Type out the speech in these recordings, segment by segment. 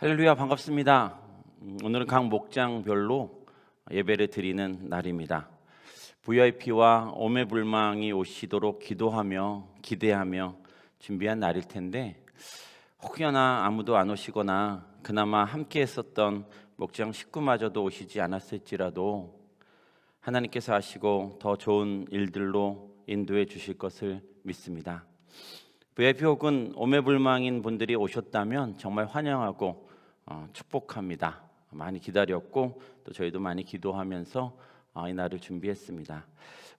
할렐루야, 반갑습니다. 오늘은 각 목장별로 예배를 드리는 날입니다. VIP와 오매불망이 오시도록 기도하며 기대하며 준비한 날일 텐데, 혹여나 아무도 안 오시거나 그나마 함께 했었던 목장 식구마저도 오시지 않았을지라도 하나님께서 하시고 더 좋은 일들로 인도해 주실 것을 믿습니다. VIP 혹은 오매불망인 분들이 오셨다면 정말 환영하고 축복합니다. 많이 기다렸고 또 저희도 많이 기도하면서 이 날을 준비했습니다.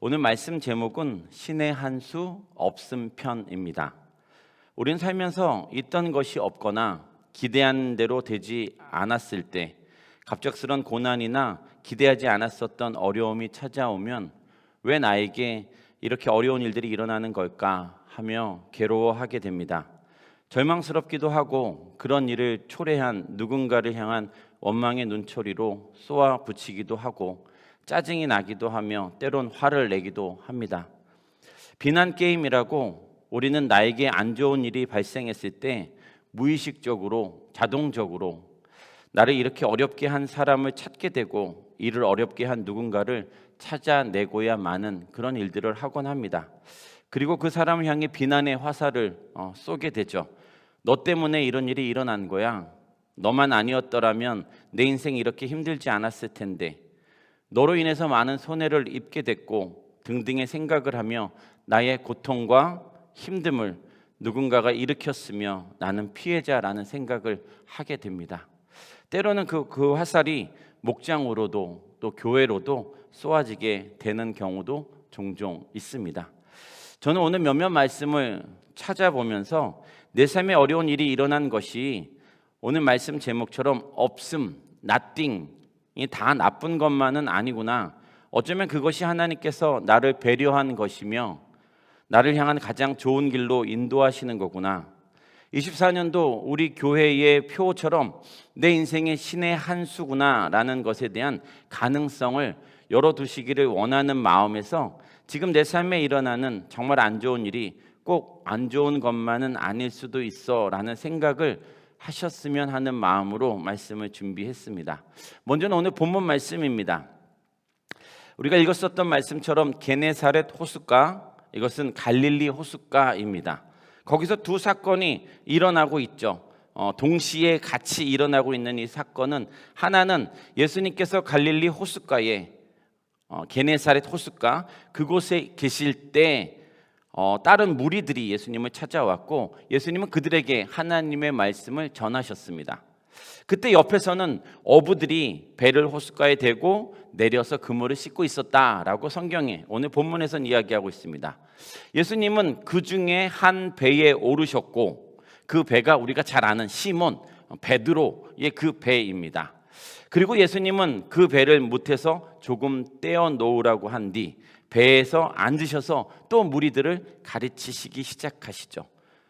오늘 말씀 제목은 신의 한 수 없음 편입니다. 우리는 살면서 있던 것이 없거나 기대한 대로 되지 않았을 때, 갑작스런 고난이나 기대하지 않았었던 어려움이 찾아오면 왜 나에게 이렇게 어려운 일들이 일어나는 걸까 하며 괴로워하게 됩니다. 절망스럽기도 하고 그런 일을 초래한 누군가를 향한 원망의 눈초리로 쏘아 붙이기도 하고 짜증이 나기도 하며 때론 화를 내기도 합니다. 비난 게임이라고 우리는 나에게 안 좋은 일이 발생했을 때 무의식적으로 자동적으로 나를 이렇게 어렵게 한 사람을 찾게 되고 이를 어렵게 한 누군가를 찾아내고야 마는 그런 일들을 하곤 합니다. 그리고 그 사람을 향해 비난의 화살을 쏘게 되죠. 너 때문에 이런 일이 일어난 거야. 너만 아니었더라면 내 인생 이렇게 힘들지 않았을 텐데, 너로 인해서 많은 손해를 입게 됐고 등등의 생각을 하며 나의 고통과 힘듦을 누군가가 일으켰으며 나는 피해자라는 생각을 하게 됩니다. 때로는 그 화살이 목장으로도 또 교회로도 쏘아지게 되는 경우도 종종 있습니다. 저는 오늘 몇몇 말씀을 찾아보면서 내 삶에 어려운 일이 일어난 것이 오늘 말씀 제목처럼 없음, nothing이 다 나쁜 것만은 아니구나. 어쩌면 그것이 하나님께서 나를 배려한 것이며 나를 향한 가장 좋은 길로 인도하시는 거구나. 24년도 우리 교회의 표처럼 내 인생의 신의 한 수구나 라는 것에 대한 가능성을 열어두시기를 원하는 마음에서 지금 내 삶에 일어나는 정말 안 좋은 일이 꼭 안 좋은 것만은 아닐 수도 있어 라는 생각을 하셨으면 하는 마음으로 말씀을 준비했습니다. 먼저는 오늘 본문 말씀입니다. 우리가 읽었었던 말씀처럼 게네사렛 호숫가, 이것은 갈릴리 호숫가입니다. 거기서 두 사건이 일어나고 있죠. 동시에 같이 일어나고 있는 이 사건은, 하나는 예수님께서 갈릴리 호숫가에 게네사렛 호숫가 그곳에 계실 때 다른 무리들이 예수님을 찾아왔고 예수님은 그들에게 하나님의 말씀을 전하셨습니다. 그때 옆에서는 어부들이 배를 호숫가에 대고 내려서 그물을 씻고 있었다라고 성경에 오늘 본문에서는 이야기하고 있습니다. 예수님은 그 중에 한 배에 오르셨고 그 배가 우리가 잘 아는 시몬 베드로의 그 배입니다. 그리고 예수님은 그 배를 못해서 조금 떼어 놓으라고 한 뒤 배에서 앉으셔서 또 무리들을 가르치시기 시작하시죠.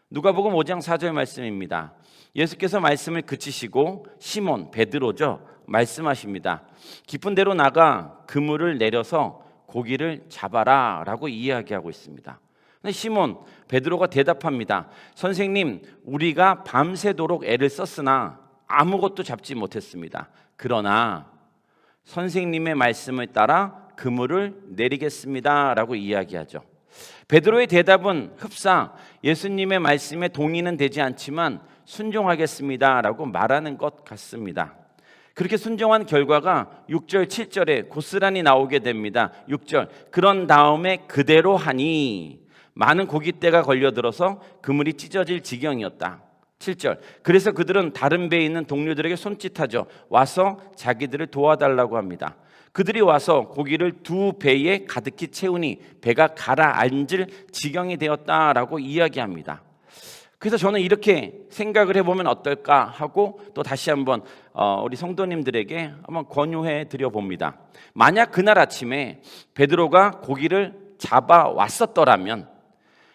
누가복음 5장 4절 말씀입니다. 예수께서 말씀을 그치시고 시몬 베드로죠, 말씀하십니다. 깊은 데로 나가 그물을 내려서 고기를 잡아라 라고 이야기하고 있습니다. 시몬 베드로가 대답합니다. 선생님, 우리가 밤새도록 애를 썼으나 아무것도 잡지 못했습니다. 그러나 선생님의 말씀을 따라 그물을 내리겠습니다 라고 이야기하죠. 베드로의 대답은 흡사 예수님의 말씀에 동의는 되지 않지만 순종하겠습니다 라고 말하는 것 같습니다. 그렇게 순종한 결과가 6절 7절에 고스란히 나오게 됩니다. 6절, 그런 다음에 그대로 하니 많은 고깃대가 걸려들어서 그물이 찢어질 지경이었다. 7절, 그래서 그들은 다른 배에 있는 동료들에게 손짓하죠. 와서 자기들을 도와달라고 합니다. 그들이 와서 고기를 두 배에 가득히 채우니 배가 가라앉을 지경이 되었다라고 이야기합니다. 그래서 저는 이렇게 생각을 해보면 어떨까 하고 또 다시 한번 우리 성도님들에게 한번 권유해 드려봅니다. 만약 그날 아침에 베드로가 고기를 잡아왔었더라면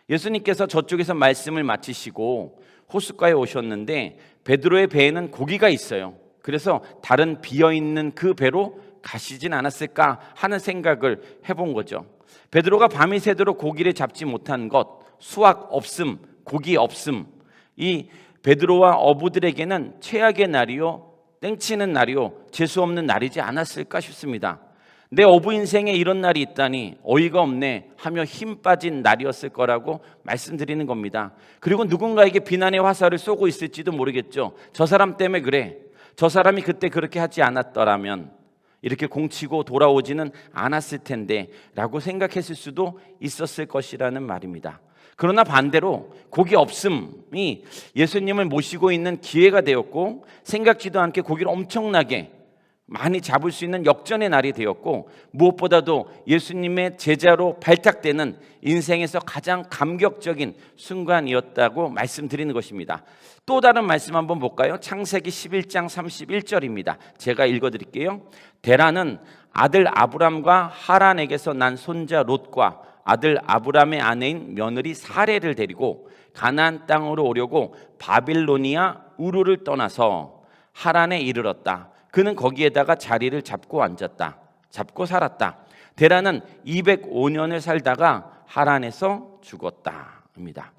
예수님께서 저쪽에서 말씀을 마치시고 호숫가에 오셨는데 베드로의 배에는 고기가 있어요. 그래서 다른 비어있는 그 배로 가시진 않았을까 하는 생각을 해본 거죠. 베드로가 밤이 새도록 고기를 잡지 못한 것, 수확 없음, 고기 없음, 이 베드로와 어부들에게는 최악의 날이요, 땡치는 날이요, 재수없는 날이지 않았을까 싶습니다. 내 어부 인생에 이런 날이 있다니 어이가 없네 하며 힘 빠진 날이었을 거라고 말씀드리는 겁니다. 그리고 누군가에게 비난의 화살을 쏘고 있을지도 모르겠죠. 저 사람 때문에 그래, 저 사람이 그때 그렇게 하지 않았더라면 이렇게 공치고 돌아오지는 않았을 텐데 라고 생각했을 수도 있었을 것이라는 말입니다. 그러나 반대로 고기 없음이 예수님을 모시고 있는 기회가 되었고, 생각지도 않게 고기를 엄청나게 많이 잡을 수 있는 역전의 날이 되었고, 무엇보다도 예수님의 제자로 발탁되는 인생에서 가장 감격적인 순간이었다고 말씀드리는 것입니다. 또 다른 말씀 한번 볼까요? 창세기 11장 31절입니다. 제가 읽어드릴게요. 데라는 아들 아브람과 하란에게서 난 손자 롯과 아들 아브람의 아내인 며느리 사레를 데리고 가나안 땅으로 오려고 바빌로니아 우르를 떠나서 하란에 이르렀다. 그는 거기에다가 자리를 잡고 살았다. 데라는 205년을 살다가 하란에서 죽었다입니다.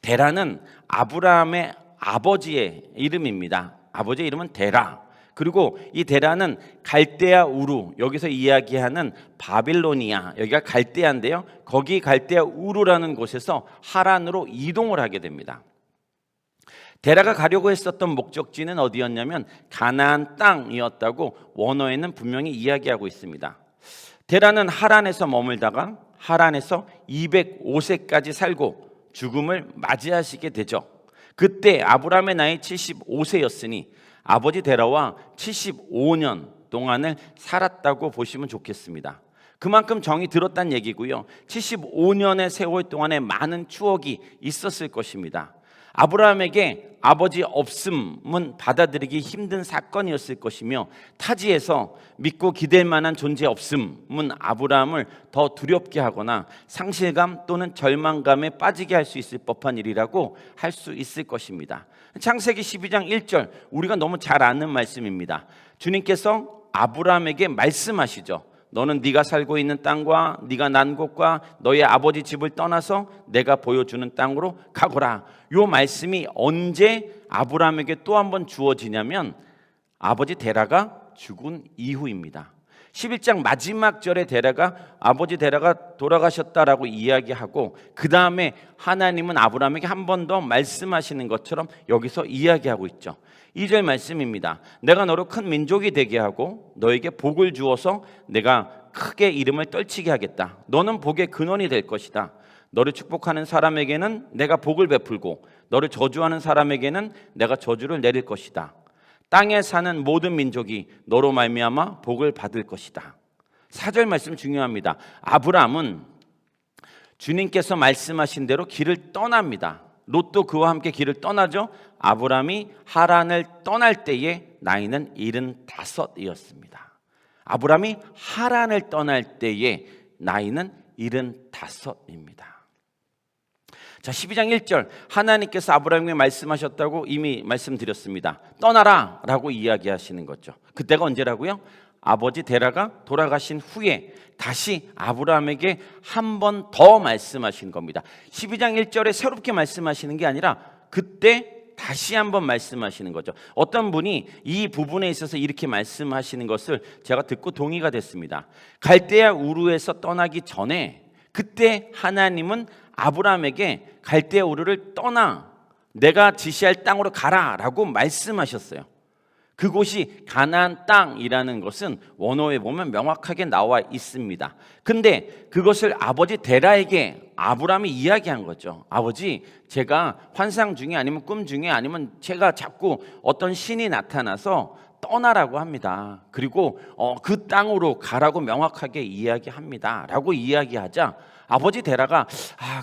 데라는 아브라함의 아버지의 이름입니다. 아버지의 이름은 데라. 그리고 이 데라는 갈대아 우루, 여기서 이야기하는 바빌로니아, 여기가 갈대아인데요, 거기 갈대아 우루라는 곳에서 하란으로 이동을 하게 됩니다. 데라가 가려고 했었던 목적지는 어디였냐면 가나안 땅이었다고 원어에는 분명히 이야기하고 있습니다. 데라는 하란에서 머물다가 하란에서 205세까지 살고 죽음을 맞이하시게 되죠. 그때 아브라함의 나이 75세였으니 아버지 데라와 75년 동안을 살았다고 보시면 좋겠습니다. 그만큼 정이 들었다는 얘기고요. 75년의 세월 동안에 많은 추억이 있었을 것입니다. 아브라함에게 아버지 없음은 받아들이기 힘든 사건이었을 것이며, 타지에서 믿고 기댈 만한 존재 없음은 아브라함을 더 두렵게 하거나 상실감 또는 절망감에 빠지게 할 수 있을 법한 일이라고 할 수 있을 것입니다. 창세기 12장 1절, 우리가 너무 잘 아는 말씀입니다. 주님께서 아브라함에게 말씀하시죠. 너는 네가 살고 있는 땅과 네가 난 곳과 너의 아버지 집을 떠나서 내가 보여주는 땅으로 가거라. 이 말씀이 언제 아브라함에게 또 한 번 주어지냐면 아버지 데라가 죽은 이후입니다. 11장 마지막 절에 아버지 데라가 돌아가셨다라고 이야기하고, 그 다음에 하나님은 아브라함에게 한 번 더 말씀하시는 것처럼 여기서 이야기하고 있죠. 2절 말씀입니다. 내가 너로 큰 민족이 되게 하고 너에게 복을 주어서 내가 크게 이름을 떨치게 하겠다. 너는 복의 근원이 될 것이다. 너를 축복하는 사람에게는 내가 복을 베풀고 너를 저주하는 사람에게는 내가 저주를 내릴 것이다. 땅에 사는 모든 민족이 너로 말미암아 복을 받을 것이다. 4절 말씀 중요합니다. 아브라함은 주님께서 말씀하신 대로 길을 떠납니다. 롯도 그와 함께 길을 떠나죠. 아브라함이 하란을 떠날 때에 나이는 75이었습니다. 아브라함이 하란을 떠날 때에 나이는 75입니다. 자, 12장 1절, 하나님께서 아브라함에게 말씀하셨다고 이미 말씀드렸습니다. 떠나라 라고 이야기하시는 거죠. 그때가 언제라고요? 아버지 데라가 돌아가신 후에 다시 아브라함에게 한 번 더 말씀하신 겁니다. 12장 1절에 새롭게 말씀하시는 게 아니라 그때 다시 한번 말씀하시는 거죠. 어떤 분이 이 부분에 있어서 이렇게 말씀하시는 것을 제가 듣고 동의가 됐습니다. 갈대아 우르에서 떠나기 전에 그때 하나님은 아브라함에게 갈대아 우르를 떠나 내가 지시할 땅으로 가라라고 말씀하셨어요. 그곳이 가나안 땅이라는 것은 원어에 보면 명확하게 나와 있습니다. 근데 그것을 아버지 데라에게 아브라함이 이야기한 거죠. 아버지, 제가 환상 중에 아니면 꿈 중에 아니면 제가 자꾸 어떤 신이 나타나서 떠나라고 합니다. 그리고 그 땅으로 가라고 명확하게 이야기합니다 라고 이야기하자 아버지 데라가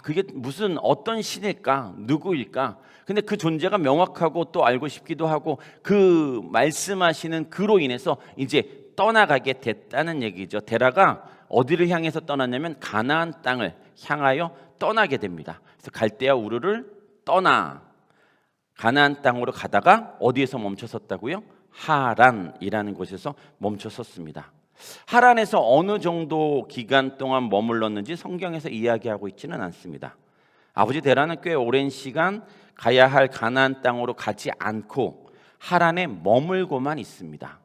그게 무슨 어떤 신일까? 누구일까? 근데 그 존재가 명확하고 또 알고 싶기도 하고 그 말씀하시는 그로 인해서 이제 떠나가게 됐다는 얘기죠. 데라가 어디를 향해서 떠났냐면 가나안 땅을 향하여 떠나게 됩니다. 그래서 갈대아 우르를 떠나 가나안 땅으로 가다가 어디에서 멈춰섰다고요? 하란이라는 곳에서 멈춰섰습니다. 하란에서 어느 정도 기간 동안 머물렀는지 성경에서 이야기하고 있지는 않습니다. 아버지 데라는 꽤 오랜 시간 가야 할 가나안 땅으로 가지 않고 하란에 머물고만 있습니다.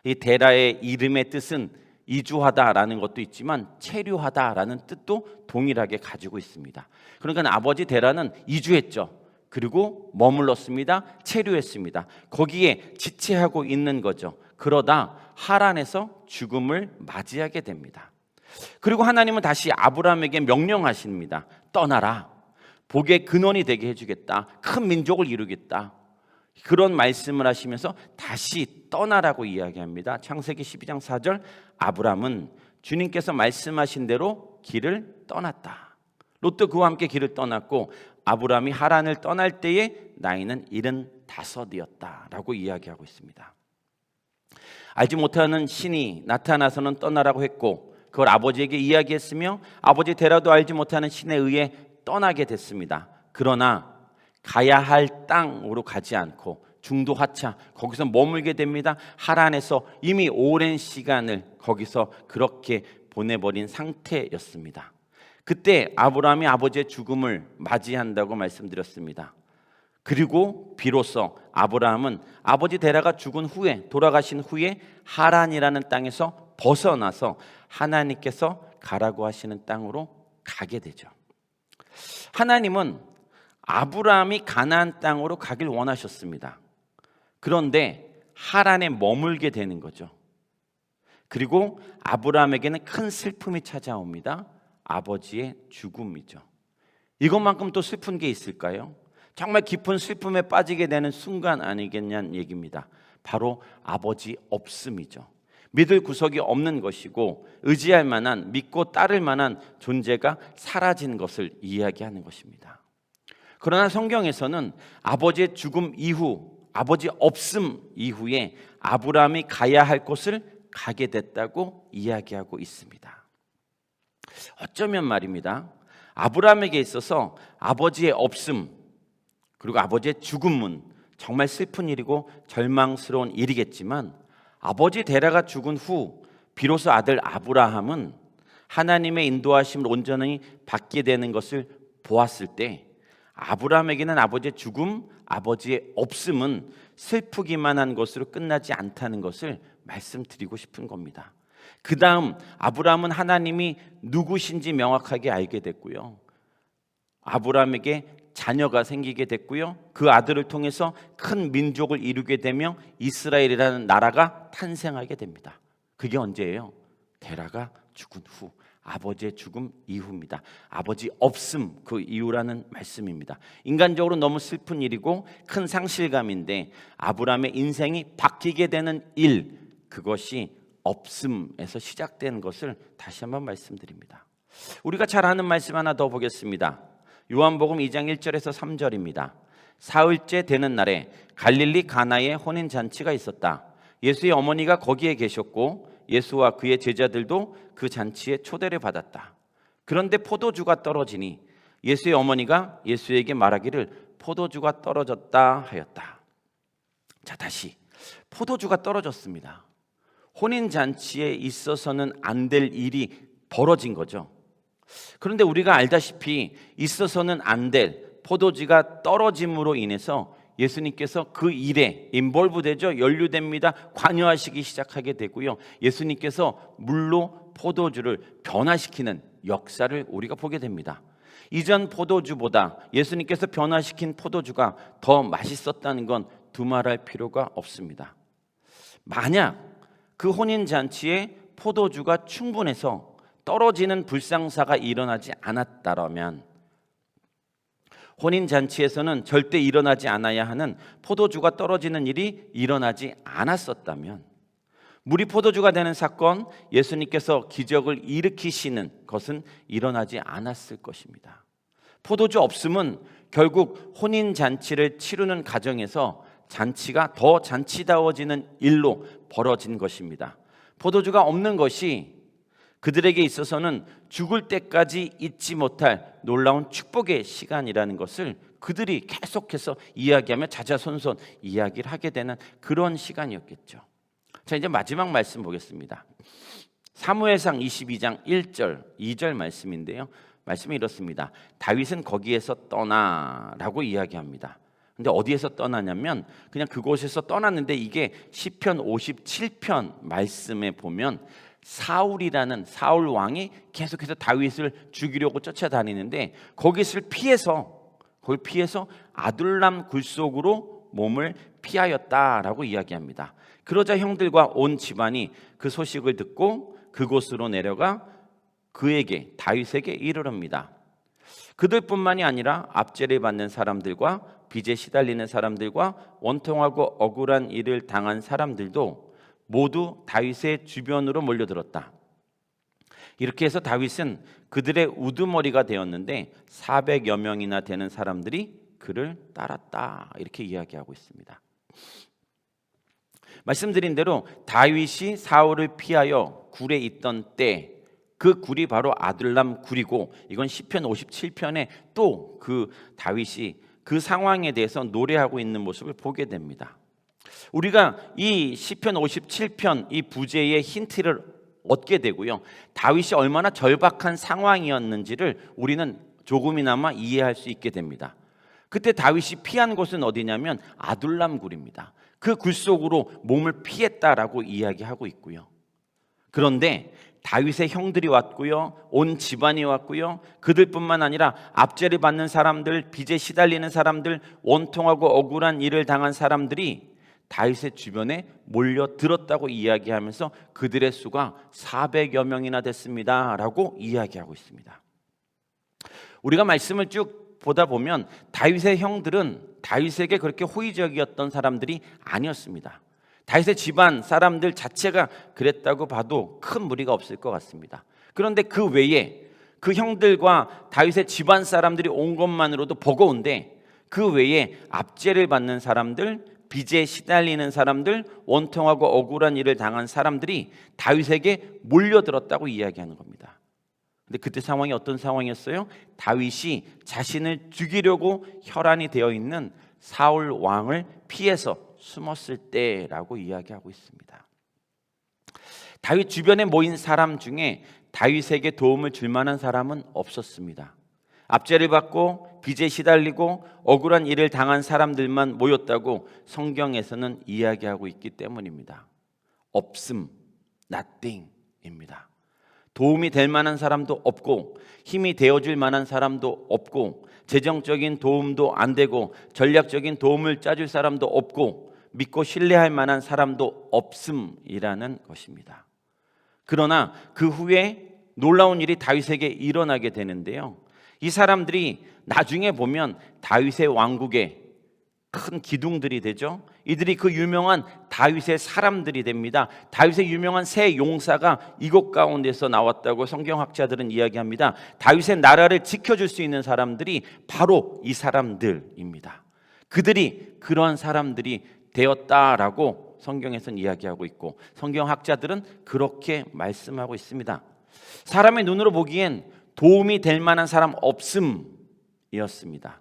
이 데라의 이름의 뜻은 이주하다라는 것도 있지만 체류하다라는 뜻도 동일하게 가지고 있습니다. 그러니까 아버지 데라는 이주했죠. 그리고 머물렀습니다. 체류했습니다. 거기에 지체하고 있는 거죠. 그러다 하란에서 죽음을 맞이하게 됩니다. 그리고 하나님은 다시 아브라함에게 명령하십니다. 떠나라. 복의 근원이 되게 해주겠다. 큰 민족을 이루겠다. 그런 말씀을 하시면서 다시 떠나라고 이야기합니다. 창세기 12장 4절, 아브라함은 주님께서 말씀하신 대로 길을 떠났다. 롯도 그와 함께 길을 떠났고 아브라함이 하란을 떠날 때에 나이는 75이었다라고 이야기하고 있습니다. 알지 못하는 신이 나타나서는 떠나라고 했고 그걸 아버지에게 이야기했으며 아버지 데라도 알지 못하는 신에 의해 떠나게 됐습니다. 그러나 가야 할 땅으로 가지 않고 중도 하차 거기서 머물게 됩니다. 하란에서 이미 오랜 시간을 거기서 그렇게 보내버린 상태였습니다. 그때 아브라함이 아버지의 죽음을 맞이한다고 말씀드렸습니다. 그리고 비로소 아브라함은 아버지 데라가 죽은 후에 돌아가신 후에 하란이라는 땅에서 벗어나서 하나님께서 가라고 하시는 땅으로 가게 되죠. 하나님은 아브라함이 가나안 땅으로 가길 원하셨습니다. 그런데 하란에 머물게 되는 거죠. 그리고 아브라함에게는 큰 슬픔이 찾아옵니다. 아버지의 죽음이죠. 이것만큼 또 슬픈 게 있을까요? 정말 깊은 슬픔에 빠지게 되는 순간 아니겠냐는 얘기입니다. 바로 아버지 없음이죠. 믿을 구석이 없는 것이고 의지할 만한, 믿고 따를 만한 존재가 사라진 것을 이야기하는 것입니다. 그러나 성경에서는 아버지의 죽음 이후, 아버지 없음 이후에 아브라함이 가야 할 곳을 가게 됐다고 이야기하고 있습니다. 어쩌면 말입니다. 아브라함에게 있어서 아버지의 없음 그리고 아버지의 죽음은 정말 슬픈 일이고 절망스러운 일이겠지만 아버지 데라가 죽은 후 비로소 아들 아브라함은 하나님의 인도하심을 온전히 받게 되는 것을 보았을 때 아브라함에게는 아버지의 죽음, 아버지의 없음은 슬프기만 한 것으로 끝나지 않다는 것을 말씀드리고 싶은 겁니다. 그 다음 아브라함은 하나님이 누구신지 명확하게 알게 됐고요. 아브라함에게 자녀가 생기게 됐고요. 그 아들을 통해서 큰 민족을 이루게 되며 이스라엘이라는 나라가 탄생하게 됩니다. 그게 언제예요? 데라가 죽은 후, 아버지의 죽음 이후입니다. 아버지 없음 그 이후라는 말씀입니다. 인간적으로 너무 슬픈 일이고 큰 상실감인데 아브라함의 인생이 바뀌게 되는 일, 그것이 없음에서 시작된 것을 다시 한번 말씀드립니다. 우리가 잘 아는 말씀 하나 더 보겠습니다. 요한복음 2장 1절에서 3절입니다. 사흘째 되는 날에 갈릴리 가나에 혼인잔치가 있었다. 예수의 어머니가 거기에 계셨고 예수와 그의 제자들도 그 잔치에 초대를 받았다. 그런데 포도주가 떨어지니 예수의 어머니가 예수에게 말하기를 포도주가 떨어졌다 하였다. 자, 다시 포도주가 떨어졌습니다. 혼인잔치에 있어서는 안 될 일이 벌어진 거죠. 그런데 우리가 알다시피 있어서는 안 될 포도주가 떨어짐으로 인해서 예수님께서 그 일에 인볼브되죠. 연루됩니다. 관여하시기 시작하게 되고요. 예수님께서 물로 포도주를 변화시키는 역사를 우리가 보게 됩니다. 이전 포도주보다 예수님께서 변화시킨 포도주가 더 맛있었다는 건 두말할 필요가 없습니다. 만약 그 혼인잔치에 포도주가 충분해서 떨어지는 불상사가 일어나지 않았다면 혼인잔치에서는 절대 일어나지 않아야 하는 포도주가 떨어지는 일이 일어나지 않았었다면 물이 포도주가 되는 사건, 예수님께서 기적을 일으키시는 것은 일어나지 않았을 것입니다. 포도주 없음은 결국 혼인잔치를 치르는 과정에서 잔치가 더 잔치다워지는 일로 벌어진 것입니다. 포도주가 없는 것이 그들에게 있어서는 죽을 때까지 잊지 못할 놀라운 축복의 시간이라는 것을 그들이 계속해서 이야기하며 자자손손 이야기를 하게 되는 그런 시간이었겠죠. 자, 이제 마지막 말씀 보겠습니다. 사무엘상 22장 1절, 2절 말씀인데요. 말씀이 이렇습니다. 다윗은 거기에서 떠나라고 이야기합니다. 근데 어디에서 떠나냐면 그냥 그곳에서 떠났는데 이게 시편 57편 말씀에 보면 사울이라는 사울 왕이 계속해서 다윗을 죽이려고 쫓아다니는데 거기 피해서 아둘람 굴속으로 몸을 피하였다라고 이야기합니다. 그러자 형들과 온 집안이 그 소식을 듣고 그곳으로 내려가 그에게 다윗에게 이르릅니다. 그들뿐만이 아니라 압제를 받는 사람들과 빚에 시달리는 사람들과 원통하고 억울한 일을 당한 사람들도 모두 다윗의 주변으로 몰려들었다. 이렇게 해서 다윗은 그들의 우두머리가 되었는데 400여 명이나 되는 사람들이 그를 따랐다. 이렇게 이야기하고 있습니다. 말씀드린 대로 다윗이 사울을 피하여 굴에 있던 때 그 굴이 바로 아둘람 굴이고 이건 시편 57편에 또 그 다윗이 그 상황에 대해서 노래하고 있는 모습을 보게 됩니다. 우리가 이 시편 57편 이 부제의 힌트를 얻게 되고요. 다윗이 얼마나 절박한 상황이었는지를 우리는 조금이나마 이해할 수 있게 됩니다. 그때 다윗이 피한 곳은 어디냐면 아둘람 굴입니다. 그 굴 속으로 몸을 피했다라고 이야기하고 있고요. 그런데 다윗의 형들이 왔고요. 온 집안이 왔고요. 그들뿐만 아니라 압제를 받는 사람들, 빚에 시달리는 사람들, 원통하고 억울한 일을 당한 사람들이 다윗의 주변에 몰려들었다고 이야기하면서 그들의 수가 400여 명이나 됐습니다 라고 이야기하고 있습니다. 우리가 말씀을 쭉 보다 보면 다윗의 형들은 다윗에게 그렇게 호의적이었던 사람들이 아니었습니다. 다윗의 집안 사람들 자체가 그랬다고 봐도 큰 무리가 없을 것 같습니다. 그런데 그 외에 그 형들과 다윗의 집안 사람들이 온 것만으로도 버거운데 그 외에 압제를 받는 사람들, 빚에 시달리는 사람들, 원통하고 억울한 일을 당한 사람들이 다윗에게 몰려들었다고 이야기하는 겁니다. 근데 그때 상황이 어떤 상황이었어요? 다윗이 자신을 죽이려고 혈안이 되어 있는 사울 왕을 피해서 숨었을 때라고 이야기하고 있습니다. 다윗 주변에 모인 사람 중에 다윗에게 도움을 줄 만한 사람은 없었습니다. 압제를 받고 빚에 시달리고 억울한 일을 당한 사람들만 모였다고 성경에서는 이야기하고 있기 때문입니다. 없음, nothing입니다. 도움이 될 만한 사람도 없고 힘이 되어줄 만한 사람도 없고 재정적인 도움도 안 되고 전략적인 도움을 짜줄 사람도 없고 믿고 신뢰할 만한 사람도 없음이라는 것입니다. 그러나 그 후에 놀라운 일이 다윗에게 일어나게 되는데요. 이 사람들이 나중에 보면 다윗의 왕국에 큰 기둥들이 되죠. 이들이 그 유명한 다윗의 사람들이 됩니다. 다윗의 유명한 세 용사가 이곳 가운데서 나왔다고 성경학자들은 이야기합니다. 다윗의 나라를 지켜줄 수 있는 사람들이 바로 이 사람들입니다. 그들이 그러한 사람들이 되었다라고 성경에서는 이야기하고 있고 성경학자들은 그렇게 말씀하고 있습니다. 사람의 눈으로 보기엔 도움이 될 만한 사람 없음이었습니다.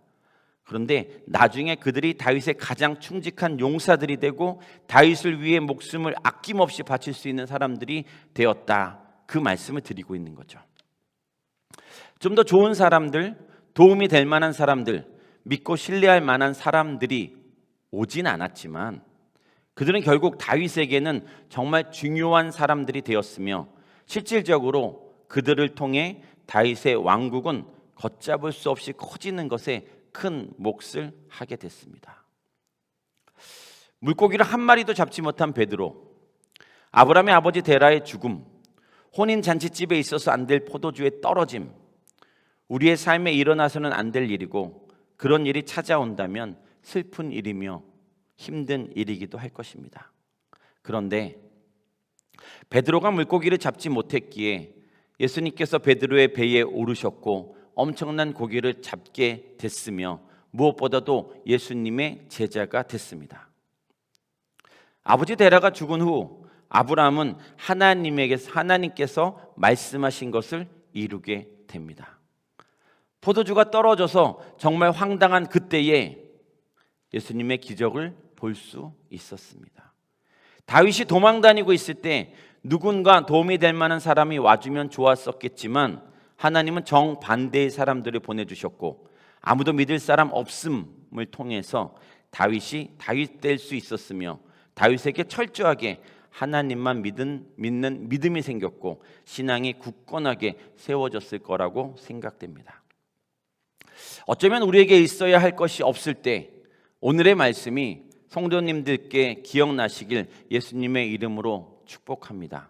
그런데 나중에 그들이 다윗의 가장 충직한 용사들이 되고 다윗을 위해 목숨을 아낌없이 바칠 수 있는 사람들이 되었다. 그 말씀을 드리고 있는 거죠. 좀 더 좋은 사람들, 도움이 될 만한 사람들, 믿고 신뢰할 만한 사람들이 오진 않았지만 그들은 결국 다윗에게는 정말 중요한 사람들이 되었으며 실질적으로 그들을 통해 다윗의 왕국은 걷잡을 수 없이 커지는 것에 큰 몫을 하게 됐습니다. 물고기를 한 마리도 잡지 못한 베드로, 아브라함의 아버지 데라의 죽음, 혼인 잔치집에 있어서 안 될 포도주의 떨어짐, 우리의 삶에 일어나서는 안 될 일이고 그런 일이 찾아온다면 슬픈 일이며 힘든 일이기도 할 것입니다. 그런데 베드로가 물고기를 잡지 못했기에 예수님께서 베드로의 배에 오르셨고 엄청난 고기를 잡게 됐으며 무엇보다도 예수님의 제자가 됐습니다. 아버지 데라가 죽은 후 아브라함은 하나님께서 말씀하신 것을 이루게 됩니다. 포도주가 떨어져서 정말 황당한 그때에 예수님의 기적을 볼 수 있었습니다. 다윗이 도망다니고 있을 때 누군가 도움이 될 만한 사람이 와주면 좋았었겠지만 하나님은 정반대의 사람들을 보내주셨고 아무도 믿을 사람 없음을 통해서 다윗이 다윗 될 수 있었으며 다윗에게 철저하게 하나님만 믿는 믿음이 생겼고 신앙이 굳건하게 세워졌을 거라고 생각됩니다. 어쩌면 우리에게 있어야 할 것이 없을 때 오늘의 말씀이 성도님들께 기억나시길 예수님의 이름으로 축복합니다.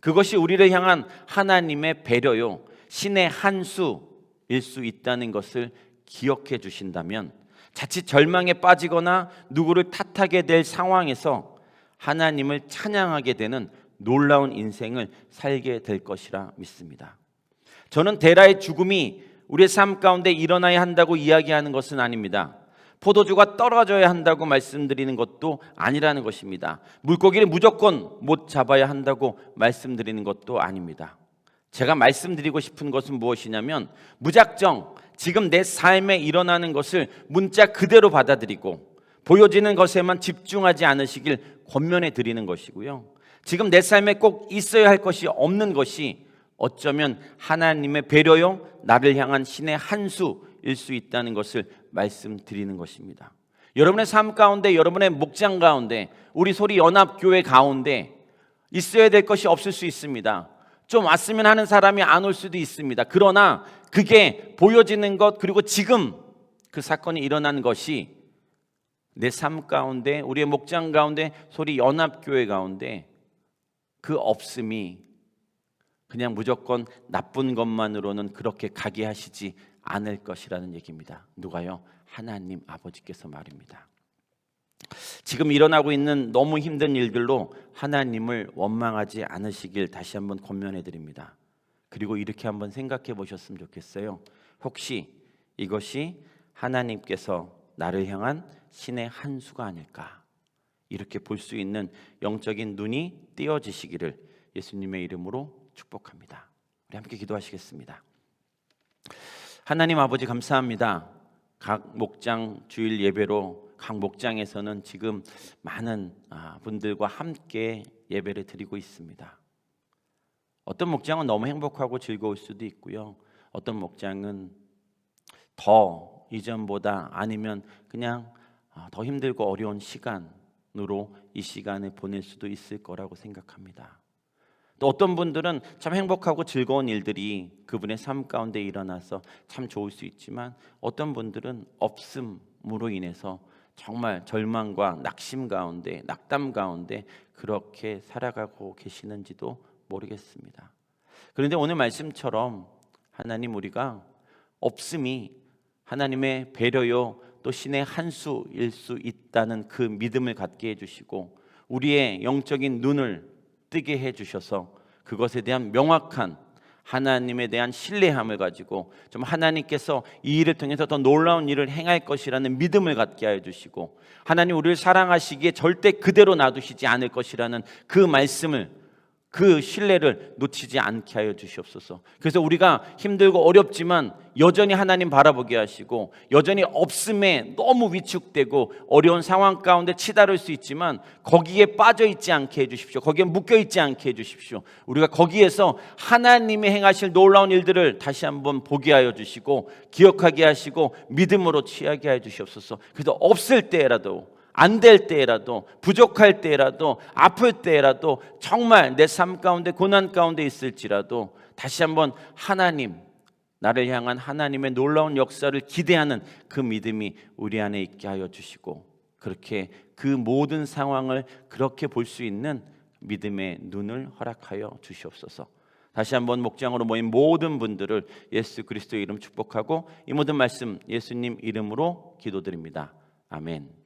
그것이 우리를 향한 하나님의 배려요, 신의 한 수일 수 있다는 것을 기억해 주신다면 자칫 절망에 빠지거나 누구를 탓하게 될 상황에서 하나님을 찬양하게 되는 놀라운 인생을 살게 될 것이라 믿습니다. 저는 데라의 죽음이 우리의 삶 가운데 일어나야 한다고 이야기하는 것은 아닙니다. 포도주가 떨어져야 한다고 말씀드리는 것도 아니라는 것입니다. 물고기를 무조건 못 잡아야 한다고 말씀드리는 것도 아닙니다. 제가 말씀드리고 싶은 것은 무엇이냐면 무작정 지금 내 삶에 일어나는 것을 문자 그대로 받아들이고 보여지는 것에만 집중하지 않으시길 권면해 드리는 것이고요. 지금 내 삶에 꼭 있어야 할 것이 없는 것이 어쩌면 하나님의 배려요, 나를 향한 신의 한 수일 수 있다는 것을 말씀드리는 것입니다. 여러분의 삶 가운데, 여러분의 목장 가운데, 우리 소리 연합교회 가운데 있어야 될 것이 없을 수 있습니다. 좀 왔으면 하는 사람이 안 올 수도 있습니다. 그러나 그게 보여지는 것, 그리고 지금 그 사건이 일어난 것이 내 삶 가운데, 우리의 목장 가운데, 소리 연합교회 가운데 그 없음이 그냥 무조건 나쁜 것만으로는 그렇게 가게 하시지 않을 것이라는 얘기입니다. 누가요? 하나님 아버지께서 말입니다. 지금 일어나고 있는 너무 힘든 일들로 하나님을 원망하지 않으시길 다시 한번 권면해 드립니다. 그리고 이렇게 한번 생각해 보셨으면 좋겠어요. 혹시 이것이 하나님께서 나를 향한 신의 한 수가 아닐까, 이렇게 볼 수 있는 영적인 눈이 띄어지시기를 예수님의 이름으로 축복합니다. 우리 함께 기도하시겠습니다. 하나님 아버지 감사합니다. 각 목장 주일 예배로 각 목장에서는 지금 많은 분들과 함께 예배를 드리고 있습니다. 어떤 목장은 너무 행복하고 즐거울 수도 있고요. 어떤 목장은 더 이전보다 아니면 그냥 더 힘들고 어려운 시간으로 이 시간을 보낼 수도 있을 거라고 생각합니다. 또 어떤 분들은 참 행복하고 즐거운 일들이 그분의 삶 가운데 일어나서 참 좋을 수 있지만 어떤 분들은 없음으로 인해서 정말 절망과 낙심 가운데, 낙담 가운데 그렇게 살아가고 계시는지도 모르겠습니다. 그런데 오늘 말씀처럼 하나님, 우리가 없음이 하나님의 배려요 또 신의 한 수일 수 있다는 그 믿음을 갖게 해주시고 우리의 영적인 눈을 뜨게 해주셔서 그것에 대한 명확한 하나님에 대한 신뢰함을 가지고 좀 하나님께서 이 일을 통해서 더 놀라운 일을 행할 것이라는 믿음을 갖게 하여 주시고 하나님 우리를 사랑하시기에 절대 그대로 놔두시지 않을 것이라는 그 말씀을, 그 신뢰를 놓치지 않게 하여 주시옵소서. 그래서 우리가 힘들고 어렵지만 여전히 하나님 바라보게 하시고 여전히 없음에 너무 위축되고 어려운 상황 가운데 치달을 수 있지만 거기에 빠져 있지 않게 해주십시오. 거기에 묶여 있지 않게 해주십시오. 우리가 거기에서 하나님이 행하실 놀라운 일들을 다시 한번 보게 하여 주시고 기억하게 하시고 믿음으로 취하게 하여 주시옵소서. 그래서 없을 때라도, 안 될 때라도, 부족할 때라도, 아플 때라도, 정말 내 삶 가운데 고난 가운데 있을지라도 다시 한번 하나님, 나를 향한 하나님의 놀라운 역사를 기대하는 그 믿음이 우리 안에 있게 하여 주시고 그렇게 그 모든 상황을 그렇게 볼 수 있는 믿음의 눈을 허락하여 주시옵소서. 다시 한번 목장으로 모인 모든 분들을 예수 그리스도의 이름 축복하고 이 모든 말씀 예수님 이름으로 기도드립니다. 아멘.